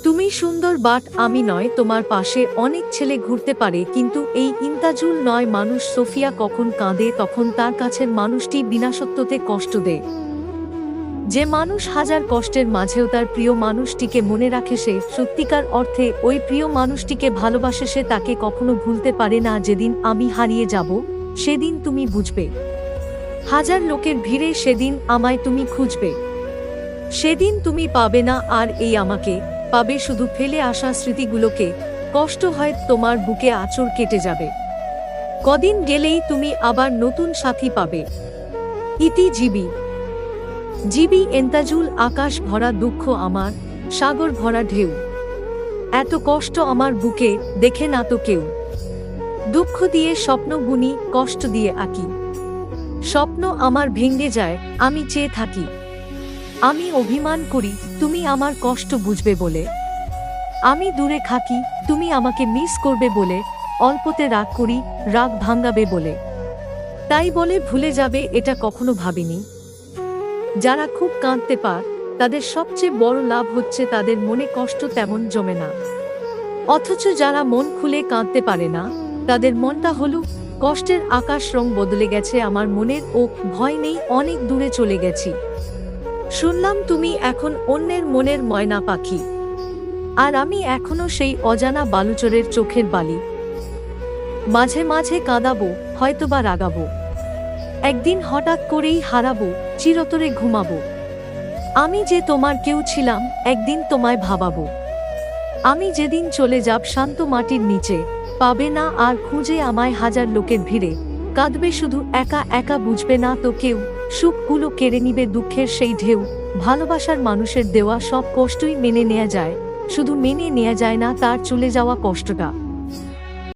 তুমি সুন্দর বাট আমি নয়। তোমার পাশে অনেক ছেলে ঘুরতে পারে, কিন্তু এই ইন্তাজুল নয় মানুষ। সোফিয়া কখন কাঁদে তখন তার কাছের মানুষটি বিনাশত্বতে কষ্ট দেয়। যে মানুষ হাজার কষ্টের মাঝেও তার প্রিয় মানুষটিকে মনে রাখে, সে সত্যিকার অর্থে ওই প্রিয় মানুষটিকে ভালোবাসে। সে তাকে কখনো ভুলতে পারে না। যেদিন আমি হারিয়ে যাব সেদিন তুমি বুঝবে। হাজার লোকের ভিড়ে সেদিন আমায় তুমি খুঁজবে। সেদিন তুমি পাবে না আর এই আমাকে, পাবে শুধু ফেলে আসা স্মৃতিগুলোকে। কষ্ট হয় তোমার বুকে আঁচড় কেটে যাবে। কদিন গেলেই তুমি আবার নতুন সাথী পাবে। ইতি জিবি জিবি এন্তাজুল। আকাশ ভরা দুঃখ আমার, সাগর ভরা ঢেউ। এত কষ্ট আমার বুকে দেখে না তো কেউ। দুঃখ দিয়ে স্বপ্ন বুনি, কষ্ট দিয়ে আঁকি। স্বপ্ন আমার ভেঙে যায়, আমি চেয়ে থাকি। আমি অভিমান করি তুমি আমার কষ্ট বুঝবে বলে। আমি দূরে থাকি তুমি আমাকে মিস করবে বলে। অল্পতে রাগ করি, রাগ ভাঙাবে বলে। তাই বলে ভুলে যাবে এটা কখনো ভাবিনি। যারা খুব কাঁদতে পারে তাদের সবচেয়ে বড় লাভ হচ্ছে তাদের মনে কষ্ট তেমন জমে না। অথচ যারা মন খুলে কাঁদতে পারে না তাদের মনটা হলো কষ্টের আকাশ। রং বদলে গেছে আমার মনের, ও ভয় নেই, অনেক দূরে চলে গেছি। শুনলাম তুমি এখন অন্যের মনের ময়না পাখি, আর আমি এখনো সেই অজানা বালুচরের চোখের বালি। মাঝে মাঝে কাঁদাবো, হয়তোবা রাগাবো, একদিন হঠাৎ করেই হারাবো, চিরতরে ঘুমাবো। আমি যে তোমার কেউ ছিলাম, একদিন তোমায় ভাবাবো। আমি যেদিন চলে যাব শান্ত মাটির নিচে, পাবে না আর খুঁজে আমায় হাজার লোকের ভিড়ে। কাঁদবে শুধু একা একা, বুঝবে না তো কেউ। সুখগুলো কেড়ে নিবে দুঃখের সেই ঢেউ। ভালোবাসার মানুষের দেওয়া সব কষ্টই মেনে নেওয়া যায়, শুধু মেনে নেওয়া যায় না তার চলে যাওয়া কষ্টটা।